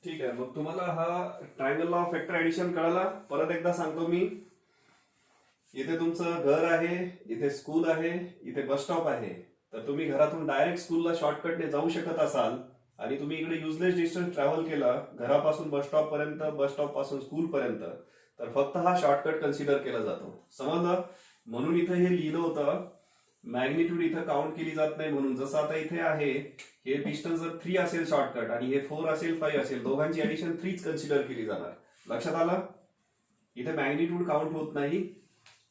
ठीक आहे, मग तुम्हाला हा triangle law of vector addition कळाला. परत एकदा सांगतो मी. इथे तुमचं घर आहे, इथे स्कूल आहे, इथे बस स्टॉप आहे. तर तुम्ही घरातून डायरेक्ट स्कूलला शॉर्टकटने जाऊ शकत असाल आणि तुम्ही इकडे युजलेस डिस्टन्स ट्रॅव्हल केला घरापासून बस स्टॉप पर्यंत, बस स्टॉप पासून स्कूल पर्यंत, तर फक्त हा शॉर्टकट कन्सिडर केला जातो. समजलं? म्हणून इथं हे लिहिलं होतं मॅग्निट्यूड इथं काउंट केली जात नाही म्हणून. जसं आता इथे आहे, हे डिस्टन्स जर 3 असेल शॉर्टकट आणि हे 4 असेल 5 असेल, दोघांची ऍडिशन 3च कन्सिडर केली जाणार. लक्षात आलं? इथे मॅग्निट्यूड काउंट होत नाही,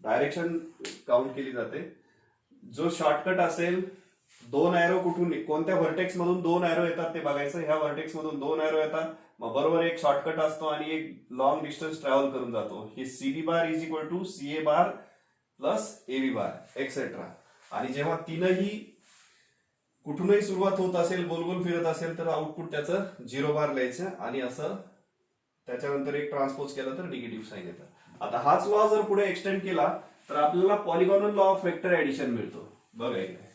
डायरेक्शन काउंट केली जाते. जो शॉर्टकट असेल, 2 एरो कुठून, कोणत्या व्हर्टेक्स मधून 2 एरो येतात ते बघायचं. ह्या व्हर्टेक्स मधून 2 एरो येतात, मग बरोबर एक शॉर्टकट असतो आणि एक लॉंग डिस्टन्स ट्रॅव्हल करून जातो. ही CB bar is equal to CA bar plus AB bar etcetera. आणि जेव्हा तीनही कुठूनही सुरुवात होत असेल, गोल गोल फिरत असेल, तर आउटपुट त्याचं 0 बार लिहायचं आणि असं त्याच्यानंतर एक ट्रान्सपोज केलं तर निगेटिव्ह साईन येतं. आता हाच लॉ जर पुढे एक्सटेंड केला तर आपल्याला polygonal law of vector addition मिळतो. बघा इकडे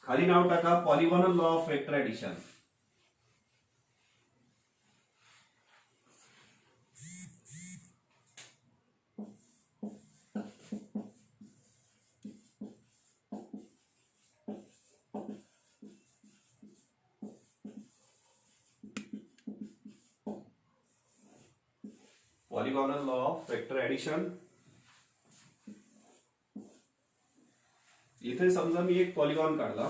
खाली नाव टाका, polygonal law of vector addition. Polygonal law of vector addition. इथे समजा मी एक पॉलिगॉन काढला,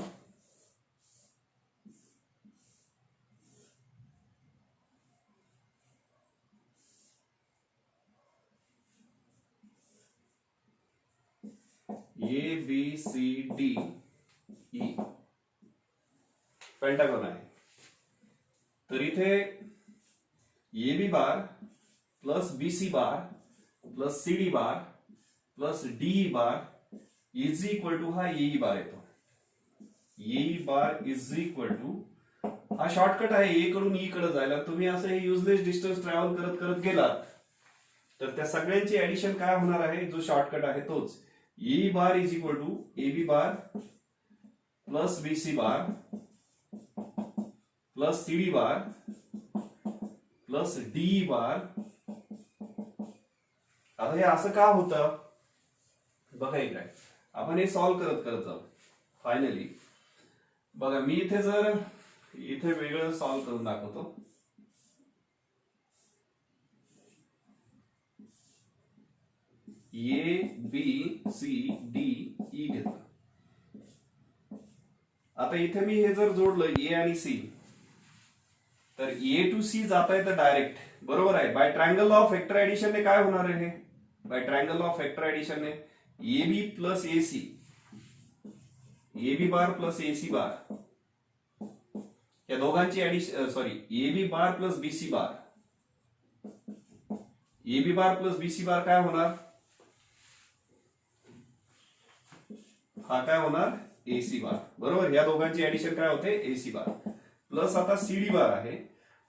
A B C D E pentagon आहे. तर इथे A B bar plus B C bar plus C D bar plus D bar is equal to हा A bar येतो. A bar is equal to, हा shortcut आहे ए कडून E कडे जायला. तुम्ही असं हे युजलेस डिस्टन्स ट्रॅव्हल करत करत गेलात तर त्या सगळ्यांची ऍडिशन काय होणार आहे, जो शॉर्टकट आहे तोच. A bar is equal to A B bar plus B C bar plus C D bar plus D bar. आता हे असं का होतं बघा इकडे. आपण हे सॉल्व्ह करत करत जाऊ. फायनली बघा, मी इथे जर इथे वेगळं सॉल्व्ह करून दाखवतो. A B C D E घेतलं. आता इथे मी हे जर जोडलं ए आणि सी, तर ए टू सी जाता येतं डायरेक्ट. बरोबर आहे. By triangle law of vector addition ने काय होणार आहे, by triangle law of vector addition ने A B plus A C, A B bar plus A C bar, या दोघांची addition, sorry, A B bar plus B C bar, A B bar plus B C bar काय होणार, हा काय होणार ए C बार. बरोबर. या दोघांची ऍडिशन काय होते, ए सी बार. प्लस आता सीडी बार आहे.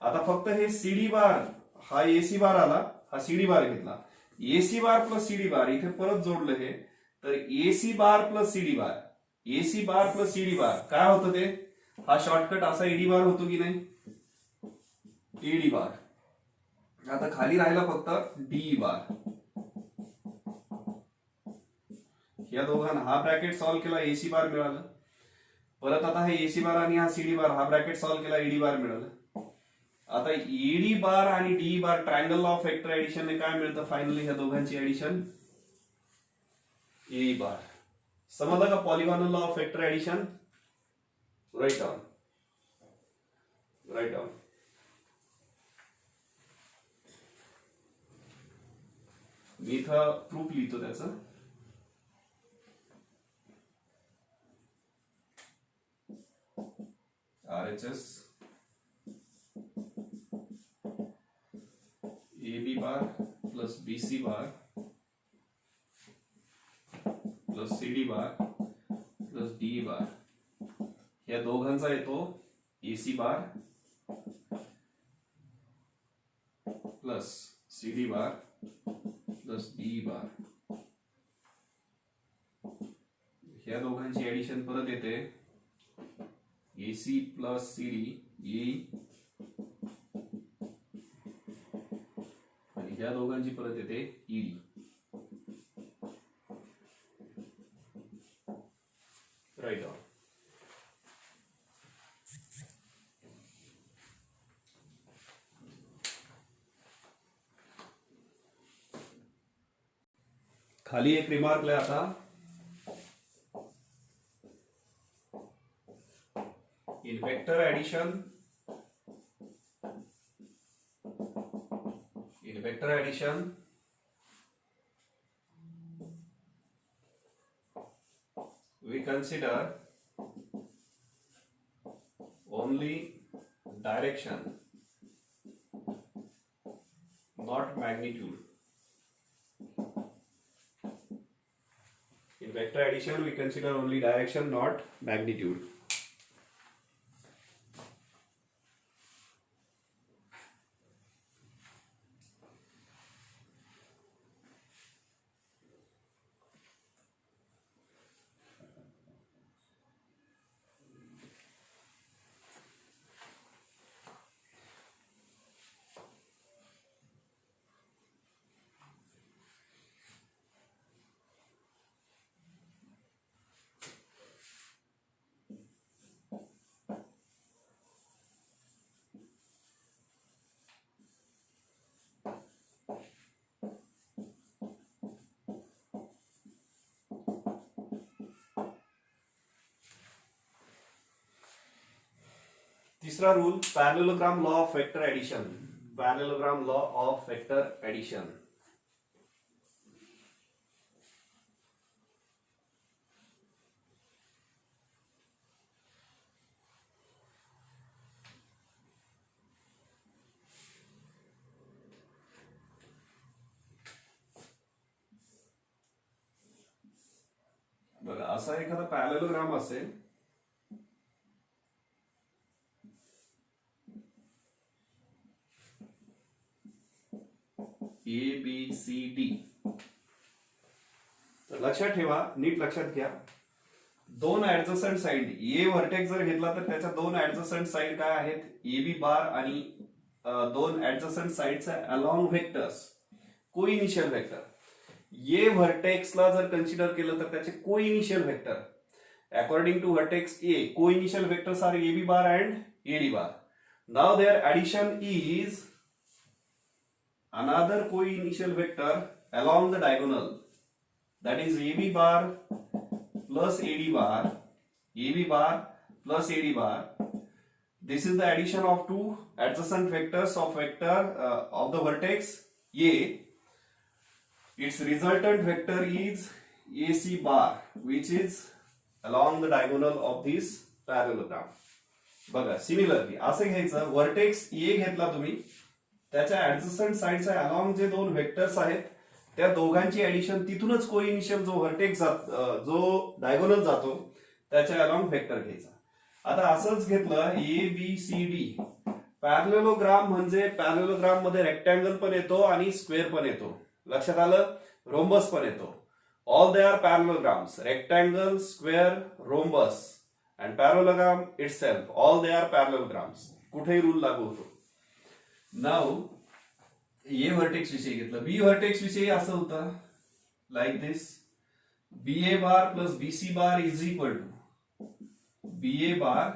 आता फक्त हे सीडी बार, हा ए सी बार आला, हा सीडी बार घेतला. ए सी बार प्लस सीडी बार इथे परत जोडलं हे, तर ए सी बार प्लस सीडी बार, ए सी बार प्लस सीडी बार काय होतं ते, हा शॉर्टकट असा ईडी बार होतो की नाही, ईडी बार. आता खाली राहिला फक्त डी बार. या दोघांना हा ब्रॅकेट सॉल्व्ह केला, एसी बार मिळालं. परत आता हे एसी बार आणि हा सीडी बार, हा ब्रॅकेट सॉल्व्ह केला, ईडी बार मिळालं. आता ईडी बार आणि D bar triangle law of vector addition ने काय मिळतं फायनली, ह्या दोघांची ऍडिशन ए बार. समजलं का polygonal law of vector addition? Write down, write down. मी इथं प्रूफ लिहितो त्याचं. RHS AB bar plus BC bar plus CD bar plus DE bar, या दोघांचा येतो AC bar plus CD bar plus DE bar. या दोघांची ऍडिशन परत येते AC प्लस CD, ए ह्या दोघांची परत येते ईडी. Right on. खाली एक रिमार्क लिहा आता. In vector addition, we consider only direction, not magnitude. In vector addition, we consider only direction, not magnitude. तीसरा rule, parallelogram law of vector addition. Parallelogram law of vector addition. बघा, असा एखादा पॅरेललोग्राम असेल, ABCD. तर लक्षात ठेवा, नीट लक्षात घ्या, दोन ऍडजसंट साइड, ए व्हर्टेक्स जर घेतला तर त्याच्या दोन ऍडजसंट साइड काय आहेत, AB बार, आणि दोन ऍडजसंट साइडच्या along vectors, coinitial vector. A व्हर्टेक्सला जर कन्सिडर केलं तर त्याचे coinitial vector according to vertex A, coinitial vectors are AB bar and AD bar. Now their addition is another co-initial vector along the diagonal, that is AB bar plus AD bar, AB bar plus AD bar. This is the addition of two adjacent vectors of vector of the vertex A. Its resultant vector is AC bar, which is along the diagonal of this parallelogram. बघा, similarly असं घ्यायचं, vertex A घेतला तुम्ही, त्याच्या adjacent साइडच्या along जे दोन vectors आहेत त्या दोघांची ऍडिशन, तिथूनच कोइनिशियल जो व्हर्टेक्स जो डायगोनल जातो त्याच्या अलॉंग व्हेक्टर घ्यायचा. आता असंच घेतलं ABCD. पॅरेललोग्राम म्हणजे पॅरेललोग्राम मध्ये रेक्टँगल पण येतो आणि स्क्वेअर पण येतो. लक्षात आलं? रोम्बस पण येतो. All they are parallelograms, rectangle, square, rhombus and parallelogram itself, all they are parallelograms. कुठेही रूल लागू होतो. नाउ ए व्हर्टेक्स विषयी घेतलं, बी व्हर्टेक्स विषयी असं होतं, like this, BA bar plus BC bar is equal to BA bar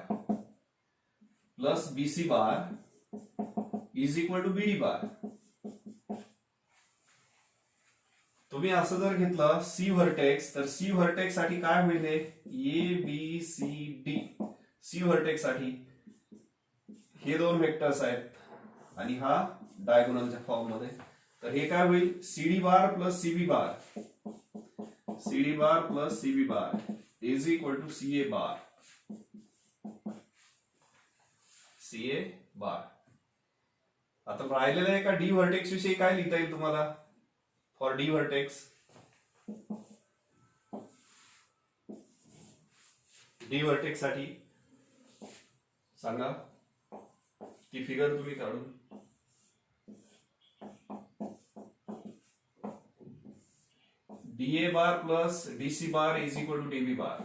plus BC bar is equal to BD bar. तुम्ही असं जर घेतलं सी व्हर्टेक्स, तर सी व्हर्टेक्स साठी काय होईल, ABCD. सी व्हर्टेक्स साठी हे दोन व्हेक्टर्स आहेत आणि हा डायगोनलच्या फॉर्म मध्ये, तर हे काय होईल, CD bar plus CB bar, CD bar plus CB bar is equal to CA bar, CA bar. आता राहिलेलं आहे का डी व्हर्टेक्स विषयी काय लिहिता येईल तुम्हाला, for D vertex, D vertex साठी सांगा, ती फिगर तुम्ही काढून. DA bar plus DC bar is equal to DB bar.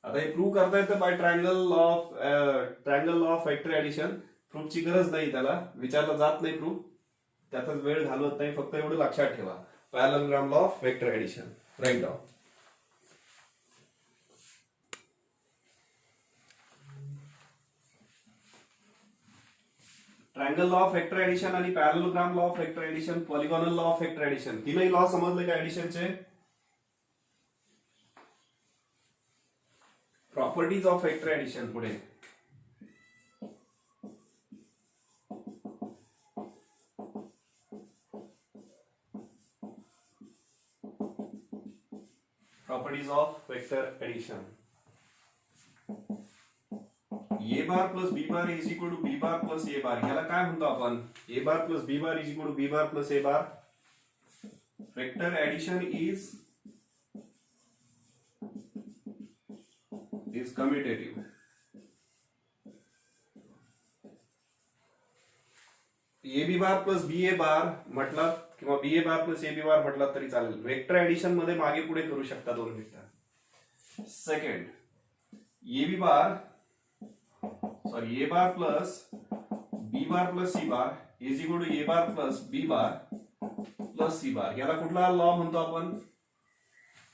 आता हे प्रूव्ह करता येतं by triangle of vector addition. Prove प्रूफची गरज नाही, त्याला विचारला जात नाही प्रूफ, त्यातच वेळ घालवत नाही, फक्त एवढं लक्षात ठेवा. Parallelogram law of vector addition, write down. Triangle law of vector addition आणि parallelogram law of vector addition, polygonal law of vector addition, तीनही लॉ समजले का एडिशनचे? प्रॉपर्टीज ऑफ वेक्टर एडिशन पुढे. Properties of vector addition. A bar plus B bar is equal to B bar plus A bar, याला काय म्हणतो आपण? A bar plus B bar is equal to B bar plus A bar. Vector addition is commutative. A B bar plus B A bar म्हटलं किंवा बी A bar plus A B बार म्हटलं तरी चालेल. Vector addition मध्ये मागे पुढे करू शकता दोन vector. Second, A B bar sorry A bar plus B bar plus C bar is equal to A bar plus B bar plus C bar. याला कुठला लॉ म्हणतो आपण?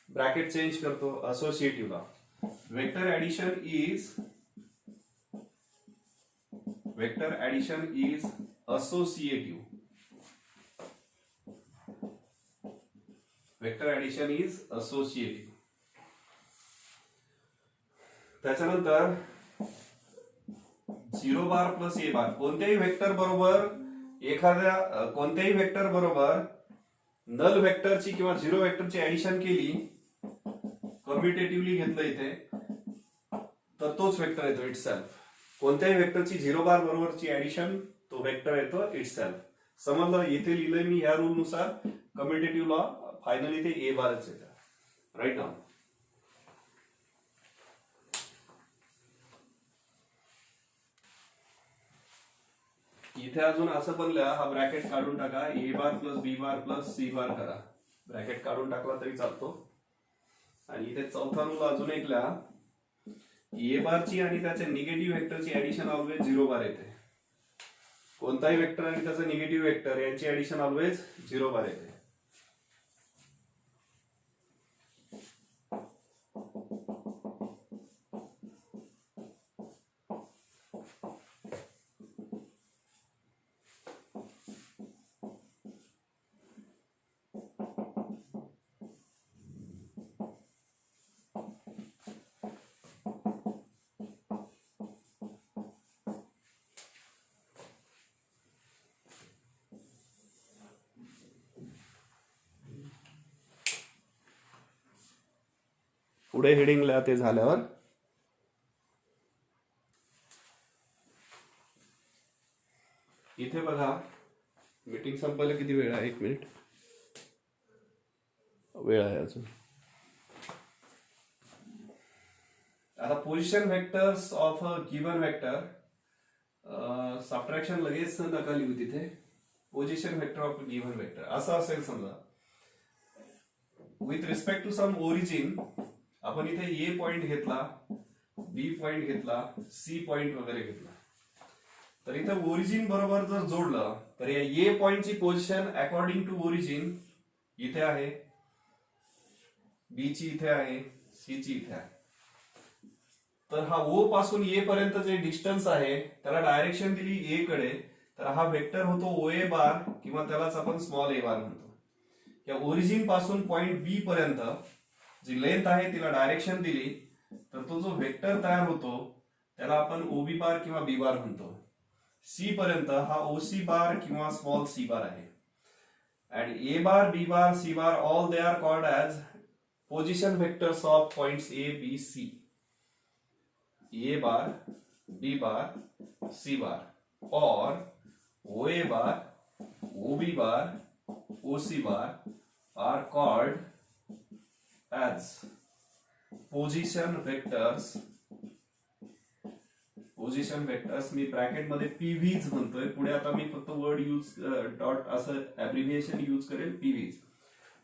ब्रॅकेट चेंज करतो, associative law. Vector addition is associative. Vector addition is associative. त्याच्यानंतर 0 बार plus A बार, कोणत्याही vector बरोबर null वेक्टरची किंवा झिरो वेक्टरची ऍडिशन केली, कम्युटेटिव्हली घेतलं इथे, तर तोच वेक्टर येतो इटसेल्फ. कोणत्याही वेक्टरची 0 बार बरोबरची ऍडिशन, तो वेक्टर येतो इटसेल्फ. समजलं? इथे लिहिलंय मी ह्या रूल नुसार कम्युटेटिव्ह लॉ, फायनली ते ए बारच येतं, राईट नाउ. इथे अजून असं पण लिहा, हा ब्रॅकेट काढून टाका, A bar plus B bar plus C bar करा. ब्रॅकेट काढून टाकला तरी चालतो. आणि इथे चौथा रूल अजून एक लिहा, ए बारची आणि त्याच्या निगेटिव्ह वेक्टरची ऍडिशन ऑलवेज 0 बार येते. कोणताही वेक्टर आणि त्याचा निगेटिव्ह वेक्टर यांची ऍडिशन ऑलवेज 0 बार येते. पुढे हेडिंगला ते झाल्यावर इथे बघा, मीटिंग संपायला किती वेळ आहे? 1 मिनिट वेळ आहे अजून. आता position vectors of a given vector, subtraction लगेच नका लिहू तिथे. Position vector of a given vector असं असेल समजा, with respect to some origin, आपण इथे ए पॉइंट घेतला, बी पॉइंट घेतला, सी पॉइंट वगैरे घेतला, तर इथे ओरिजिन बरोबर जर जोडलं तर या ए पॉइंटची पोझिशन अकॉर्डिंग टू ओरिजिन इथे आहे, बी ची इथे आहे, सी ची इथे आहे. तर हा ओ पासून ए पर्यंत जे डिस्टन्स आहे त्याला डायरेक्शन दिली ए कडे, तर हा वेक्टर होतो ओ ए बार किंवा त्यालाच आपण स्मॉल ए बार म्हणतो. या ओरिजिन पासून पॉइंट बी पर्यंत जी लेंथ आहे तिला डायरेक्शन दिली, तर तो जो वेक्टर तयार होतो त्याला आपण ओबी बार किंवा बी बार म्हणतो. सी पर्यंत हा ओसी बार किंवा स्मॉल सी बार आहे. and A bar, B bar, C bar, all they are called as position vectors of points A, B, C. A bar, B bar, C bar, or OA bar, OB bar, OC bar are called as position vectors. Position vectors मी bracket मध्ये PVs म्हणतोय, पुढे आता मी फक्त word use dot असं abbreviation use करेल, PVs.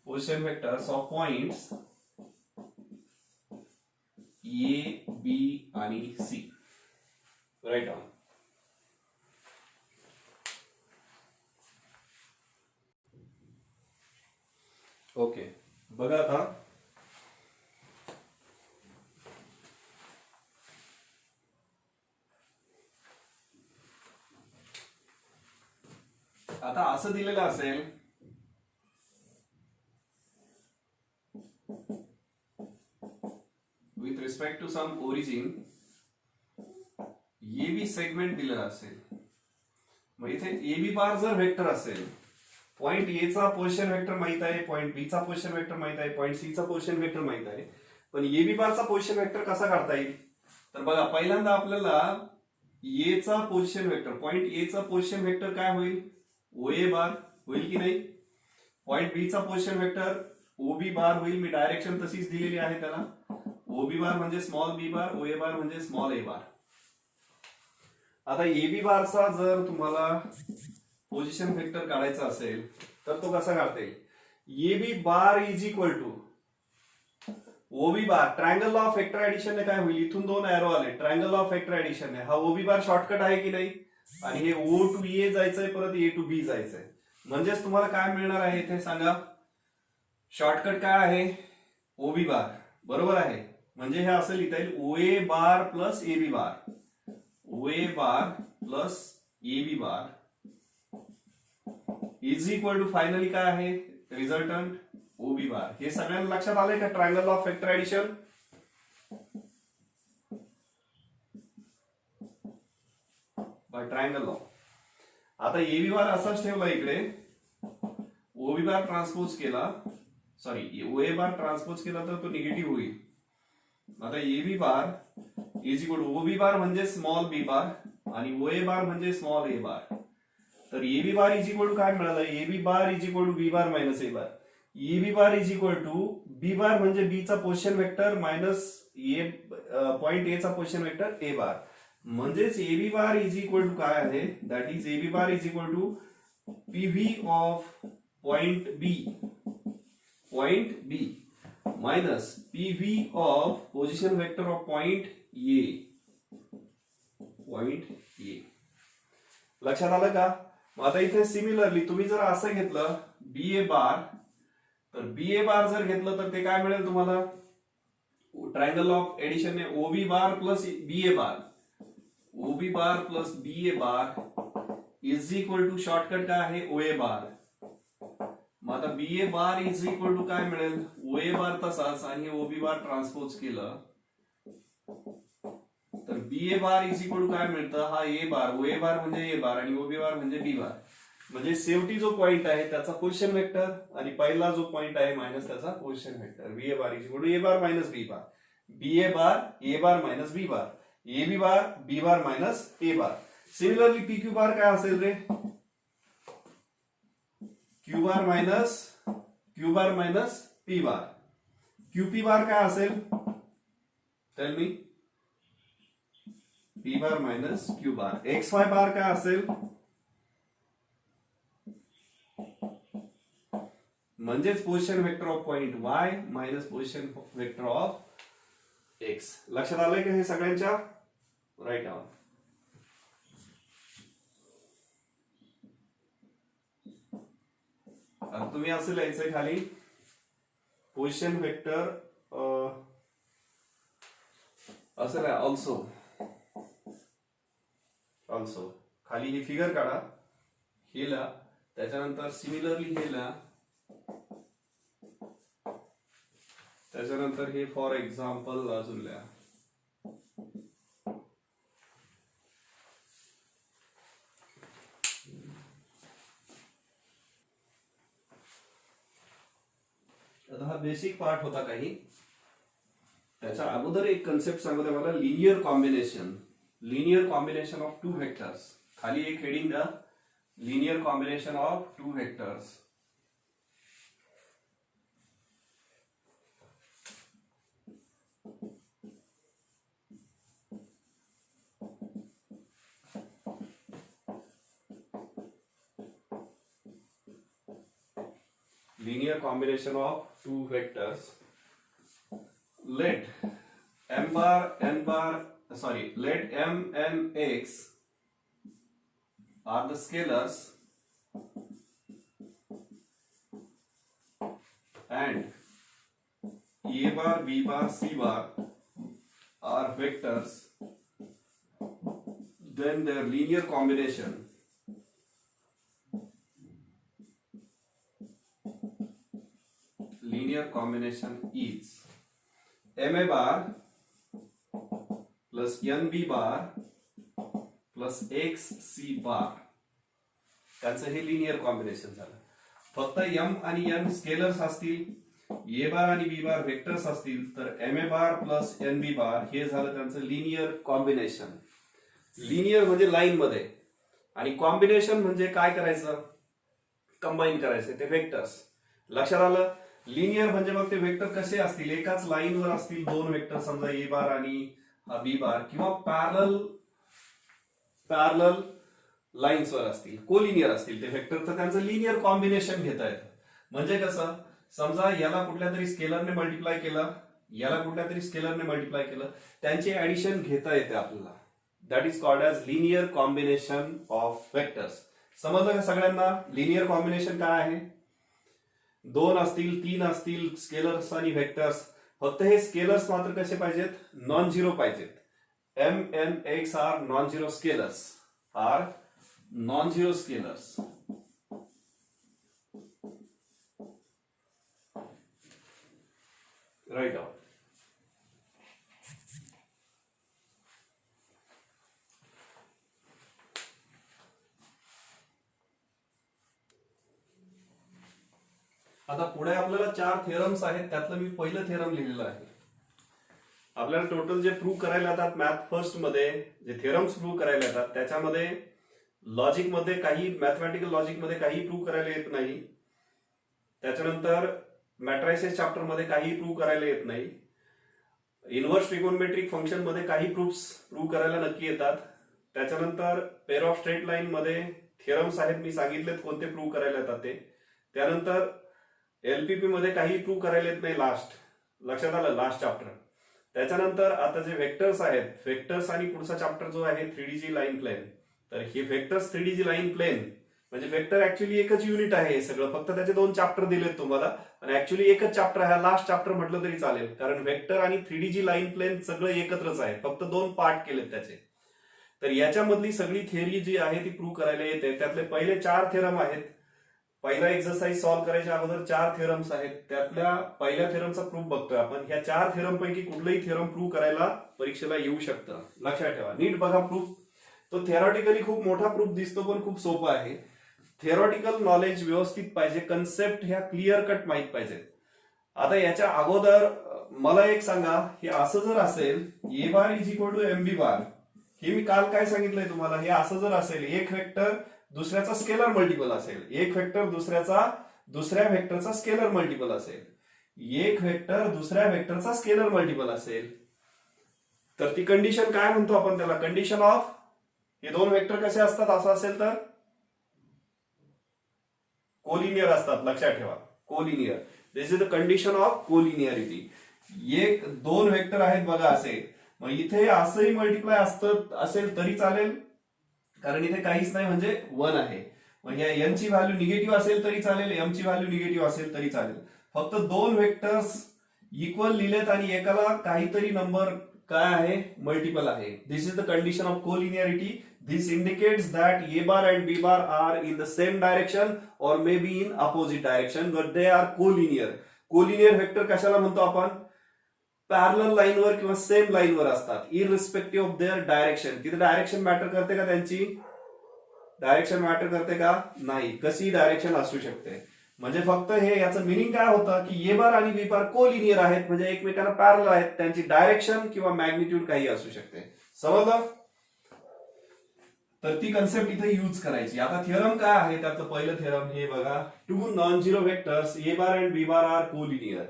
Position vectors of points A, B आणि C. Right on. Okay, बघा आता आता असं दिलेलं असेल with respect to some origin A B segment दिलेला असेल. मग इथे ए बी बार जर वेक्टर असेल, पॉइंट ए चा पोझिशन वेक्टर माहित आहे, पॉइंट बी चा पोझिशन वेक्टर माहित आहे, पॉइंट सी चा पोझिशन वेक्टर माहित आहे, पण ए बी बारचा पोझिशन वेक्टर कसा काढता येईल? तर बघा, पहिल्यांदा आपल्याला ए चा पोझिशन वेक्टर, पॉइंट ए चा पोझिशन वेक्टर काय होईल? ओ ए बार होईल की नाही? पॉइंट बी चा पोझिशन वेक्टर ओ बी बार होईल. मी डायरेक्शन तशीच दिलेली आहे त्याला. ओ बी बार म्हणजे small B bar, O A बार म्हणजे स्मॉल ए बार. आता ए बी बारचा जर तुम्हाला पोझिशन वेक्टर काढायचा असेल तर तो कसा काढता येईल? A B bar is equal to O B bar. Triangle of vector addition ने काय होईल? इथून दोन एरो आले, ट्रायंगल ऑफ वेक्टर ऍडिशन ने हा ओ बी बार शॉर्टकट आहे की नाही? आणि हे ओ टू ए जायचंय, परत ए टू बी जायचंय. म्हणजेच तुम्हाला काय मिळणार आहे इथे सांगा? शॉर्टकट काय आहे? ओ बी बार. बरोबर आहे. म्हणजे हे असं लिहिता येईल O A bar plus A B bar, O A bar plus A B bar is equal to finally काय आहे? Resultant O B bar. हे सगळ्यांना लक्षात आलंय का? Triangle of vector addition by triangle law. आता ए बी बार असाच ठेवला इकडे, ओ बी बार ट्रान्सपोज केला, sorry O A bar transpose केला तर तो निगेटिव्ह होईल. आता A B bar is equal to O B bar म्हणजे स्मॉल बी बार आणि ओ ए बार म्हणजे स्मॉल ए बार. तर A B bar is equal to काय मिळालं? A B bar is equal to B bar minus A bar. A B bar is equal to B bar म्हणजे B चा position vector minus A point A चा position vector A bar. म्हणजेच A B bar is equal to काय आहे? That is A B bar is equal to P V of point B minus P V of position vector of point A. लक्षात आलं का? मग आता इथे similarly तुम्ही जर असं घेतलं बी ए बार, तर बी ए बार जर घेतलं तर ते काय मिळेल तुम्हाला? ट्रायंगल ऑफ एडिशन ने O B bar plus B A bar, O B bar plus B A bar is equal to shortcut काय आहे? O A bar. मग आता B A bar is equal to काय मिळेल? ओ ए बार तसाच आणि ओ B bar transpose केलं तर बी A bar is equal to काय मिळतं? हा ए बार, ओ ए बार म्हणजे ए बार आणि ओ बी बार म्हणजे बी बार. म्हणजे शेवटी जो पॉइंट आहे त्याचा पोझिशन वेक्टर आणि पहिला जो पॉइंट आहे मायनस त्याचा position vector. B A bar is equal to A bar minus B bar, B A bar minus B bar, A B bar B bar minus A bar. Similarly P Q bar काय असेल रे? Q bar minus P bar. Q P bar काय असेल? Tell me. P bar minus Q bar. X Y bar काय असेल? म्हणजेच position vector of point Y minus position vector of x. लक्षात आलंय का हे सगळ्यांच्या? Right on. तुम्ही असं लिहायचंय खाली पोझिशन वेक्टर असं लिहा ऑल्सो. खाली ही फिगर काढा, हे लिहा, त्याच्यानंतर सिमिलरली हे लिहा, त्याच्यानंतर हे फॉर एक्झाम्पल अजून लिहा. आता हा बेसिक पार्ट होता काही. त्याच्या अगोदर एक कन्सेप्ट सांगू द्या मला. Linear combination of two vectors. खाली एक हेडिंग द्या, linear combination of two vectors. linear combination of two vectors. Let m and x are the scalars and A bar, B bar, C bar are vectors, then their linear combination is MA bar plus NB bar plus XC bar. त्यांचं हे linear combination झालं. फक्त M आणि N scalars असतील, A बार आणि B बार vectors असतील, तर MA बार plus NB बार हे झालं त्यांचं लिनियर कॉम्बिनेशन. लिनियर म्हणजे लाईन मध्ये आणि कॉम्बिनेशन म्हणजे काय करायचं, कंबाईन करायचं ते वेक्टर्स. लक्षात आलं. लिनियर म्हणजे मग ते वेक्टर कसे असतील, एकाच लाईनवर असतील दोन वेक्टर, समजा ए बार आणि बी बार, किंवा पॅरलल लाईन्सवर असतील, कोलिनियर असतील ते वेक्टर, तर त्यांचं लिनियर कॉम्बिनेशन घेता येतं. म्हणजे कसं, समजा याला कुठल्या तरी स्केलरने मल्टिप्लाय केलं, याला कुठल्या तरी स्केलरने मल्टिप्लाय केलं, त्यांचे ऍडिशन घेता येते आपल्याला. That is called as linear combination of vectors. समजलं का सगळ्यांना लिनियर कॉम्बिनेशन काय आहे? दोन असतील, तीन असतील स्केलर्स आणि वेक्टर्स, फक्त हे स्केलर्स मात्र कसे पाहिजेत, नॉन झिरो पाहिजेत. M N X are non zero scalars, are non zero scalars. Write down. आता पुढे आपल्याला 4 थेरम्स आहेत, त्यातलं मी पहिलं थेरम लिहिलेलं आहे. आपल्याला टोटल जे प्रूव्ह करायला येतात मॅथ फर्स्ट मध्ये, जे थेरम्स प्रूव्ह करायला येतात त्याच्यामध्ये लॉजिक मध्ये काही, मॅथमॅटिकल लॉजिक मध्ये काही प्रूव्ह करायला येत नाही. त्याच्यानंतर मॅट्रायसेस चॅप्टर मध्ये काही प्रूव्ह करायला येत नाही. इनव्हर्स ट्रिगोनोमेट्रिक फंक्शन मध्ये काही प्रूव्ह करायला नक्की येतात. त्याच्यानंतर पेअर ऑफ स्ट्रेट लाईन मध्ये थेरम्स आहेत, मी सांगितलेत कोणते प्रूव्ह करायला येतात ते. त्यानंतर एलपीपी मध्ये काही प्रूव्ह करायला येत नाही लास्ट, लक्षात आलं, लास्ट चॅप्टर. त्याच्यानंतर आता जे वेक्टर्स आहेत, वेक्टर्स आणि पुढचा चॅप्टर जो आहे 3D लाईन प्लेन, तर हे वेक्टर्स 3D लाईन प्लेन म्हणजे वेक्टर ऍक्च्युअली एकच युनिट आहे हे सगळं, फक्त त्याचे 2 चॅप्टर दिलेत तुम्हाला, आणि ऍक्च्युअली एकच चॅप्टर आहे, लास्ट चॅप्टर म्हटलं तरी चालेल, कारण वेक्टर आणि 3D लाईन प्लेन सगळं एकत्रच आहे, फक्त 2 पार्ट केलेत त्याचे. तर याच्यामधली सगळी थिअरी जी आहे ती प्रूव्ह करायला येते. त्यातले पहिले 4 थेरम आहेत. पहिला एक्सरसाइज सॉल्व्ह करायच्या अगोदर 4 थेरम्स आहेत, त्यातल्या पहिल्या थेरमचा प्रूफ बघतोय आपण. ह्या 4 थेरम पैकी कुठलंही थेरम प्रूव्ह करायला परीक्षेला येऊ शकतं, लक्षात ठेवा. नीट बघा प्रूफ. तो थेरॉटिकली खूप मोठा प्रूफ दिसतो पण खूप सोपा आहे. थेरॉटिकल नॉलेज व्यवस्थित पाहिजे, कन्सेप्ट ह्या क्लिअर कट माहित पाहिजेत. आता याच्या अगोदर मला एक सांगा, हे असं जर असेल A bar is equal to M B bar, हे मी काल काय सांगितलंय तुम्हाला, हे असं जर असेल, एक वेक्टर दुसऱ्याचा स्केलर मल्टिपल असेल, एक वेक्टर दुसऱ्या वेक्टरचा स्केलर मल्टिपल असेल, एक वेक्टर दुसऱ्या वेक्टरचा स्केलर मल्टिपल असेल, तर ती कंडिशन काय म्हणतो आपण त्याला, कंडिशन ऑफ, हे 2 वेक्टर कसे असतात असं असेल तर कोलिनियर असतात, लक्षात ठेवा, collinear. This is the condition of collinearity. 2 vector आहेत बघा असे, मग इथे असंही मल्टिप्लाय असेल तरी चालेल, कारण इथे काहीच नाही म्हणजे 1 आहे. मग या एन ची व्हॅल्यू निगेटिव्ह असेल तरी चालेल, एम ची व्हॅल्यू निगेटिव्ह असेल तरी चालेल. फक्त 2 वेक्टर्स इक्वल लिहिलेत आणि एकाला काहीतरी नंबर काय आहे, मल्टिपल आहे. This is the condition of collinearity. This indicates that A bar and B bar are in the same direction or may be in opposite direction, but they are collinear. Collinear vector कशाला म्हणतो आपण, parallel लाईनवर किंवा same लाईनवर असतात, irrespective of their direction. तिथे direction matter करते का, त्यांची डायरेक्शन मॅटर करते का, नाही, कशी डायरेक्शन असू शकते. म्हणजे फक्त हे याचं मिनिंग काय होतं की ए बार आणि बी बार कोलिनियर आहेत, म्हणजे एकमेकांना पॅरलल आहेत, त्यांची डायरेक्शन किंवा मॅग्निट्यूड काही असू शकते. समजलं. तर ती कन्सेप्ट इथे यूज करायची. आता थिअरम काय आहे, त्यातलं पहिलं थिअरम हे बघा, 2 non zero vectors A bar and B bar are collinear.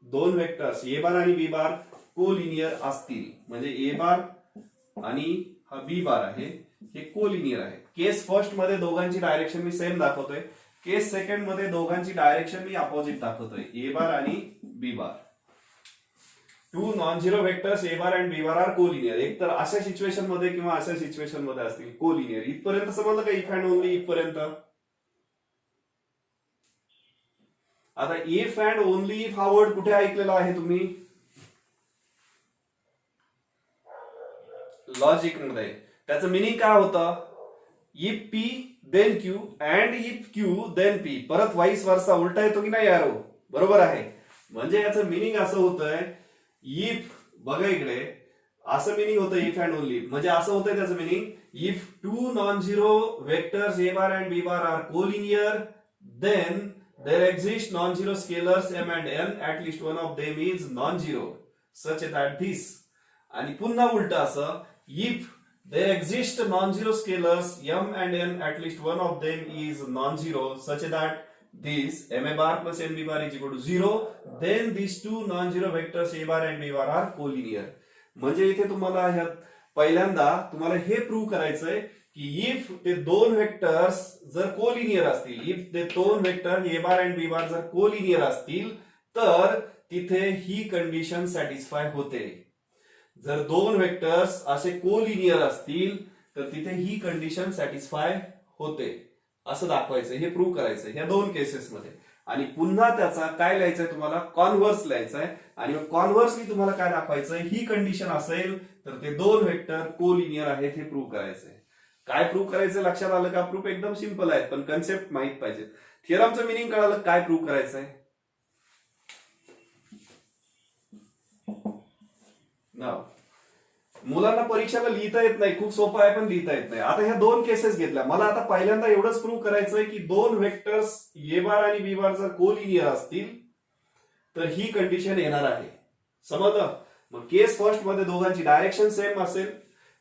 2 vectors A bar आणि बी बार कोलिनियर असतील, म्हणजे ए बार आणि हा बी बार आहे हे कोलिनियर आहे. केस फर्स्ट मध्ये दोघांची डायरेक्शन मी सेम दाखवतोय, केस सेकंड मध्ये दोघांची डायरेक्शन मी अपोजिट दाखवतोय, ए बार आणि B bar. 2 non zero vectors A bar and B bar are collinear. एक तर अशा सिच्युएशन मध्ये किंवा अशा सिच्युएशन मध्ये असतील कोलिनियर. इथपर्यंत समजलं का, इफ अँड ओनली इथपर्यंत. आता इफ अँड ओनली इफ हा वर्ड कुठे ऐकलेला आहे तुम्ही? लॉजिक मध्ये. त्याचं मिनिंग काय होतं? If P then Q and if Q then P. परत वाईस वर्सा उलटा येतो की नाही यारो? बरोबर आहे. म्हणजे याचं मिनिंग असं होतंय, इफ बघा इकडे असं मिनिंग होतं इफ अँड ओनली. म्हणजे असं होतंय त्याचं meaning, if two non zero vectors A bar and B bar are collinear then there exist non zero scalars M and N, at least one of them is non zero such that this. आणि पुन्हा उलट असं, if there exist non-zero scalars m and n, at least one of them is non-zero such that this ma bar plus nb bar is equal to 0, then these two non-zero vectors a bar and b bar are collinear. म्हणजे इथे तुम्हाला ह्यात पहिल्यांदा तुम्हाला हे prove करायचंय की if ते दोन वेक्टर्स जर कोलिनियर असतील, इफ ते दोन vector A bar and B बार जर कोलिनियर असतील तर तिथे ही कंडिशन सॅटिस्फाय होते. जर दोन वेक्टर्स असे कोलिनियर असतील तर तिथे ही कंडिशन सॅटिस्फाय होते असं दाखवायचं, हे प्रूव्ह करायचं ह्या दोन केसेसमध्ये. आणि पुन्हा त्याचा काय लिहायचंय तुम्हाला? कॉन्व्हर्स लिहायचंय. आणि मग कॉन्व्हर्सली तुम्हाला काय दाखवायचंय? ही कंडिशन असेल तर ते दोन वेक्टर कोलिनियर आहेत हे प्रूव्ह करायचंय. काय प्रूव्ह करायचं लक्षात आलं का? प्रूफ एकदम सिंपल आहे, पण कन्सेप्ट माहित पाहिजे. थिअरमचं मिनिंग कळालं, काय प्रूव्ह करायचंय? मुलांना परीक्षेला लिहिता येत नाही, खूप सोपं आहे पण लिहिता येत नाही. आता ह्या दोन केसेस घेतल्या. मला आता पहिल्यांदा एवढंच प्रूव्ह करायचंय की दोन वेक्टर्स ए बार आणि बी बार जर कोलिनियर असतील तर ही कंडिशन येणार आहे. समजलं? मग केस फर्स्ट मध्ये दोघांची डायरेक्शन सेम असेल,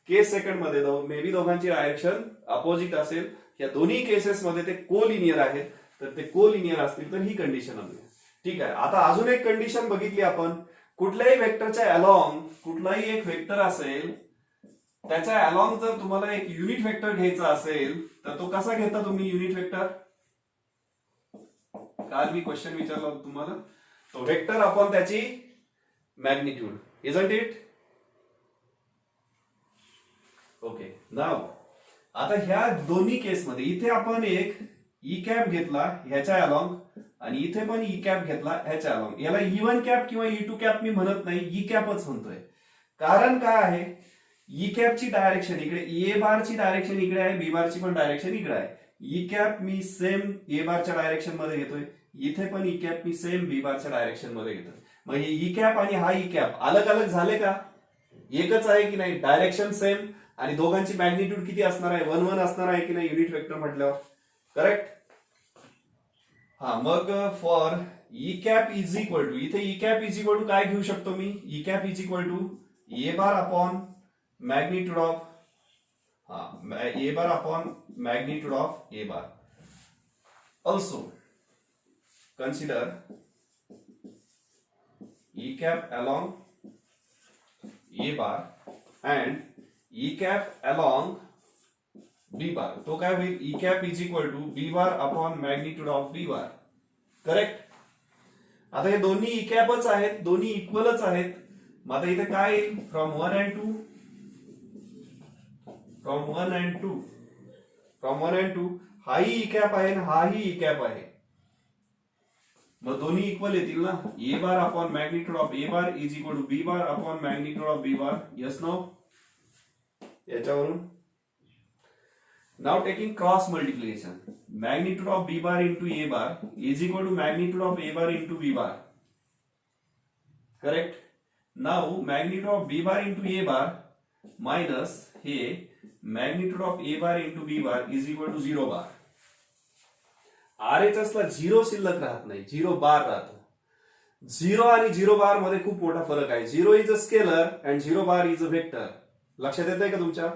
केस सेकंड मध्ये मे बी दोघांची डायरेक्शन अपोजिट असेल. या दोन्ही केसेस मध्ये ते कोलिनियर आहेत, तर ते कोलिनियर असतील तर ही कंडिशन आली. ठीक आहे. आता अजून एक कंडिशन बघितली आपण. कुठल्याही वेक्टरच्या अलॉंग, कुठलाही एक वेक्टर असेल त्याच्या अलॉंग जर तुम्हाला एक युनिट वेक्टर घ्यायचा असेल तर तो कसा घेता तुम्ही युनिट वेक्टर? काल मी क्वेश्चन विचारला होता तुम्हाला. तो वेक्टर अपॉन त्याची मॅग्निट्यूड, इजंट इट? ओके. नाव आता ह्या दोन्ही केसमध्ये इथे आपण एक ई कॅप घेतला ह्याच्या अलॉंग आणि इथे पण ई कॅप घेतला ह्याच्या अलॉंग. याला ई1 कॅप किंवा ई2 कॅप मी म्हणत नाही, ई कॅपच म्हणतोय. कारण काय आहे? ई कॅपची डायरेक्शन इकडे, ए बारची डायरेक्शन इकडे आहे, बी बारची पण डायरेक्शन इकडे आहे. ई कॅप मी सेम ए बारच्या डायरेक्शन मध्ये घेतोय, इथे पण ई कॅप मी सेम बी बारच्या डायरेक्शन मध्ये घेतोय. मग हे ई कॅप आणि हा ई कॅप अलग अलग झाले का? एकच आहे की नाही? Direction same. आणि दोघांची मॅग्निट्यूड किती असणार आहे? 1 1 असणार आहे की नाही युनिट वेक्टर म्हटल्यावर? करेक्ट. हा, मग for E cap is equal to, इथे E cap is equal to काय घेऊ शकतो मी? E cap is equal to A bar upon magnitude of, A bar upon magnitude of A bar. Also consider E cap along A bar and E cap along B bar. तो काय होईल? E cap is equal to B bar upon magnitude of B bar. Correct. आता हे दोन्ही E captcha आहेत, दोन्ही इक्वलच आहेत. मग आता इथे काय येईल? From 1 and 2, from 1 and 2, from 1 and 2. हाही ई कॅप आहे आणि हाही ई कॅप आहे. मग दोन्ही इक्वल येतील ना? A bar upon magnitude of A bar is equal to B bar upon magnitude of B bar. Yes no? याच्यावरून now taking cross multiplication, magnitude of b bar into a bar is equal to magnitude of a bar into b bar. Correct. Now magnitude of b bar into a bar minus a magnitude of a bar into b bar is equal to 0 bar. RHS ला 0 शिल्लक राहत नाही, 0 बार राहतो. 0 आणि 0 बार मध्ये खूप मोठा फरक आहे. 0 is a scalar and 0 bar is a vector. लक्षात येत आहे का तुमच्या?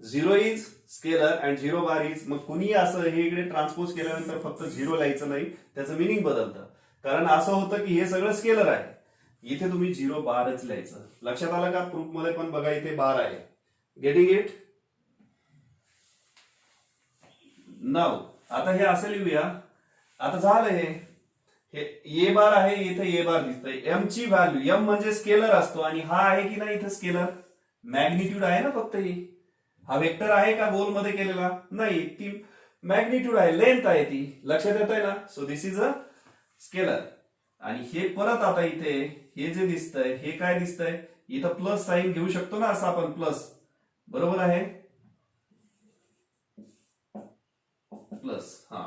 0 is scalar and 0 bar is, मग कुणी असं हे इकडे ट्रान्सपोज केल्यानंतर फक्त 0 लिहायचं नाही, त्याचं मिनिंग बदलतं. कारण असं होतं की हे सगळं स्केलर आहे, इथे तुम्ही 0 बारच लिहायचं. लक्षात आलं का? प्रूफ मध्ये पण बघा इथे बार आहे. Getting it? नाव आता हे असं लिहूया. आता झालं हे ए बार आहे, इथे ए बार दिसतंय. एम ची व्हॅल्यू, एम म्हणजे स्केलर असतो आणि हा आहे की नाही इथे स्केलर? मॅग्निट्यूड आहे ना फक्त. ही हा वेक्टर आहे का गोल मध्ये केलेला? नाही, ती मॅग्निट्यूड आहे, लेंथ आहे ती. लक्षात येत आहे ना? So this is a scalar. आणि हे परत आता इथे हे जे दिसतंय हे काय दिसतंय, इथं प्लस साईन घेऊ शकतो ना असं आपण प्लस, बरोबर आहे, प्लस. हा,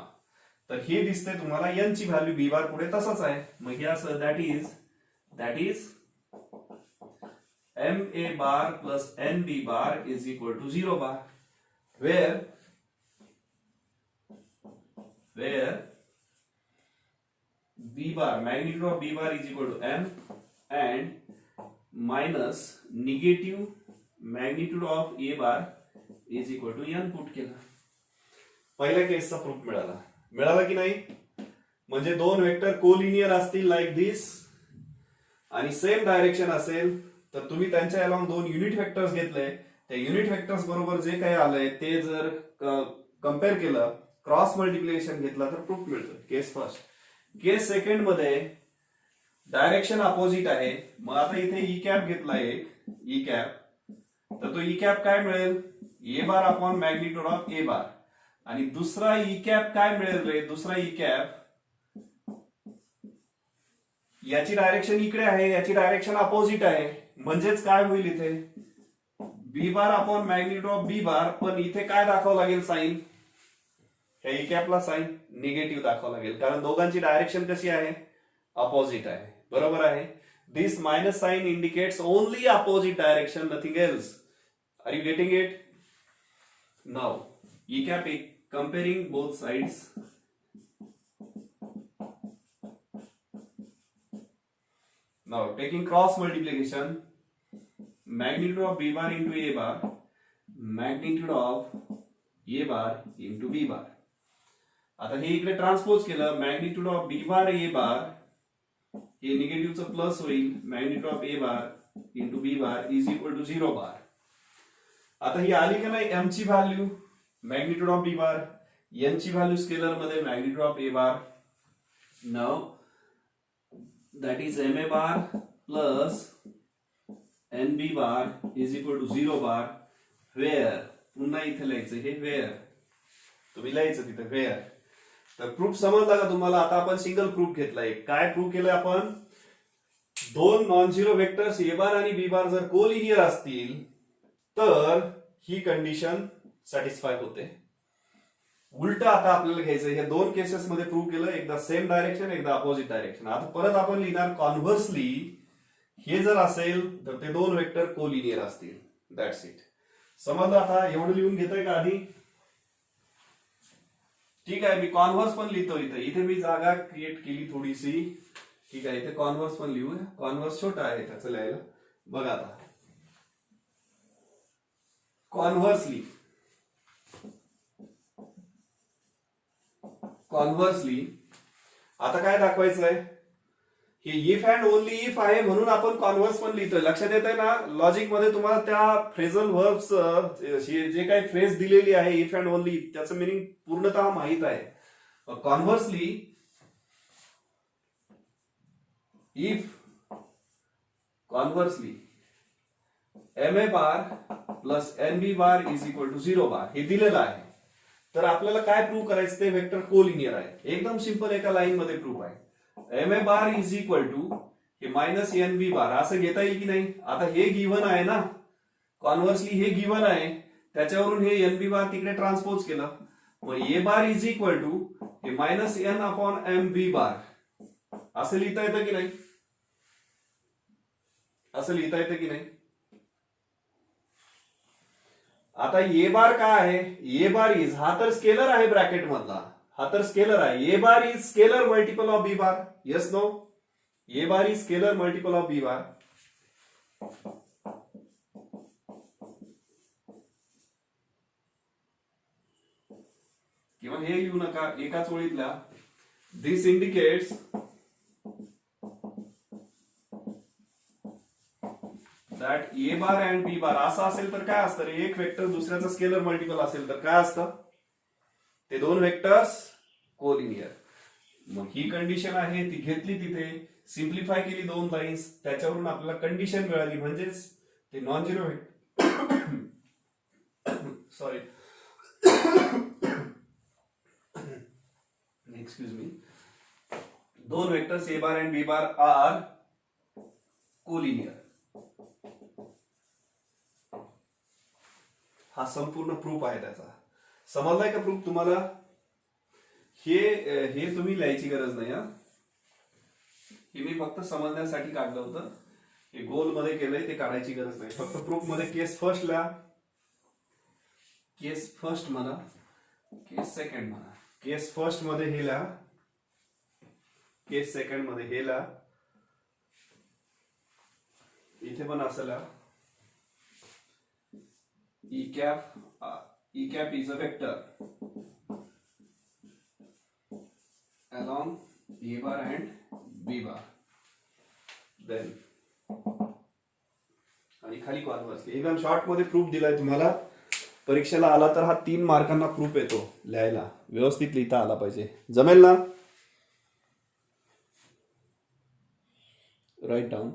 तर हे दिसतंय तुम्हाला एन ची व्हॅल्यू बी बार पुढे तसंच आहे. मग हे असं that is M A bar plus N B bar is equal to 0 bar, where b bar, magnitude of b bar is equal to m and minus negative magnitude of a bar is equal to n put केला. पहिल्या केसचा proof मिळाला की नाही. म्हणजे दोन vector collinear असतील like दिस आणि सेम डायरेक्शन असेल तर तुम्ही त्यांच्या अलॉंग दोन युनिट वेक्टर्स घेतले, त्या युनिट वेक्टर्स बरोबर जे काही आलंय ते जर कम्पेअर केलं, क्रॉस मल्टिप्लिकेशन घेतला तर प्रूफ मिळतो. केस फर्स्ट. केस सेकंड मध्ये डायरेक्शन अपोजिट आहे. मग आता इथे ई कॅप घेतला एक ई कॅप, तर तो ई कॅप काय मिळेल, ए bar upon magnitude of A bar. आणि दुसरा ई कॅप काय मिळेल रे, दुसरा ई कॅप याची डायरेक्शन इकडे आहे, याची डायरेक्शन अपोजिट आहे. म्हणजेच काय होईल इथे B bar upon magnitude of B bar, पण इथे काय दाखवावं लागेल साइन, ह्या ई कॅपला साइन निगेटिव्ह दाखवावं लागेल, कारण दोघांची डायरेक्शन कशी आहे, अपोजिट आहे, बरोबर आहे. This minus sign indicates only opposite direction, nothing else. Are you getting it? Now E cap comparing both sides. Now taking cross multiplication, magnitude of b bar into a bar, magnitude of a bar into b bar. आता हे इकडे transpose केलं, magnitude of B bar A bar हे निगेटिव्हचं plus होईल, magnitude of A bar into B bar is equal to 0 bar. आता ही आली का नाही एम ची value, magnitude of B bar, N ची व्हॅल्यू स्केलर मध्ये magnitude of A bar. Now that is ma bar plus nb bar is equal to 0 bar, where पुन्हा इथे लिहायचं हे where, तुम्ही लिहायचं तिथे where. तर प्रूफ समजला का तुम्हाला? आता आपण सिंगल प्रूफ घेतलाय. काय प्रूफ केलंय आपण, दोन non zero vectors A bar आणि बी बार जर कोलिनियर असतील तर ही कंडिशन सॅटिस्फाय होते. उलट आता आपल्याला घ्यायचं, हे दोन केसेस मध्ये प्रूव्ह केलं, एकदा सेम डायरेक्शन एकदा अपोजिट डायरेक्शन. आता परत आपण लिहिणार कॉन्व्हर्सली, हे जर असेल तर ते दोन वेक्टर कोलिनियर असतील. That's it. समजलं? आता एवढं लिहून घेतोय का आधी? ठीक आहे, मी कॉन्व्हर्स पण लिहितो इथे मी जागा क्रिएट केली थोडीशी. ठीक आहे, इथे कॉन्व्हर्स पण लिहू. कॉन्व्हर्स छोटा आहे त्याचं लिहायला. बघा आता कॉन्व्हर्सली आता काय दाखवायचंय, हे इफ अँड ओनली इफ आहे म्हणून आपण कॉन्व्हर्स पण लिहितोय. लक्षात येतंय ना? लॉजिक मध्ये तुम्हाला त्या फ्रेझल व्हर्ब्स जे काही फ्रेज दिलेली आहे इफ अँड ओनली, त्याचं मिनिंग पूर्णतः माहित आहे. Conversely M A bar plus N B bar is equal to 0 bar हे दिलेलं आहे. तर आपल्याला काय प्रूव्ह करायचं, ते वेक्टर कोलिनियर आहे. एकदम सिंपल एका लाईन मध्ये प्रूव्ह आहे. M A bar is equal to हे मायनस एन बी बार असं घेता येईल की नाही? आता हे गिव्हन आहे ना, कॉन्व्हर्सली हे गिव्हन आहे, त्याच्यावरून हे एन बी बार तिकडे ट्रान्सपोज केलं. मग A bar is equal to हे minus N upon M B bar असं लिहिता येतं की नाही? असं लिहिता येतं की नाही? आता ए बार काय आहे, ए बार इज, हा तर स्केलर आहे ब्रॅकेट मधला, हा तर स्केलर आहे. A bar is scalar multiple of B bar. Yes no? A bar is scalar multiple of B bar. किंवा हे लिहू नका, एकाच ओळीतल्या. This indicates that A bar and B bar असं असेल तर काय असतं रे, एक वेक्टर दुसऱ्याचा स्केलर मल्टिपल असेल तर काय असतं, ते दोन वेक्टर्स कोलिनियर. मग ही कंडिशन आहे ती घेतली, तिथे सिम्प्लिफाय केली दोन लाईन्स, त्याच्यावरून आपल्याला कंडिशन मिळाली, म्हणजेच ते non zero sorry excuse me, दोन vectors A bar and B bar are collinear. हा संपूर्ण प्रूफ आहे त्याचा. समजलाय का प्रूफ तुम्हाला? हे तुम्ही लिहायची गरज नाही. हे मी फक्त समजण्यासाठी काढलं होतं. हे गोल मध्ये केलंय ते काढायची गरज नाही. फक्त प्रूफ मध्ये केस फर्स्ट लिहा, केस फर्स्ट म्हणा, केस सेकंड म्हणा. केस फर्स्ट मध्ये हे लिहा, केस सेकंड मध्ये हे लिहा. इथे पण असं लिहा, E cap is a vector along A bar and B bar. Then आणि खाली कॉन्व्हर्स. एकदम शॉर्ट मध्ये प्रूफ दिलाय तुम्हाला. परीक्षेला आला तर हा 3 मार्कांना प्रूफ येतो लिहायला. व्यवस्थित लिहिता आला पाहिजे. जमेल ना? Write down.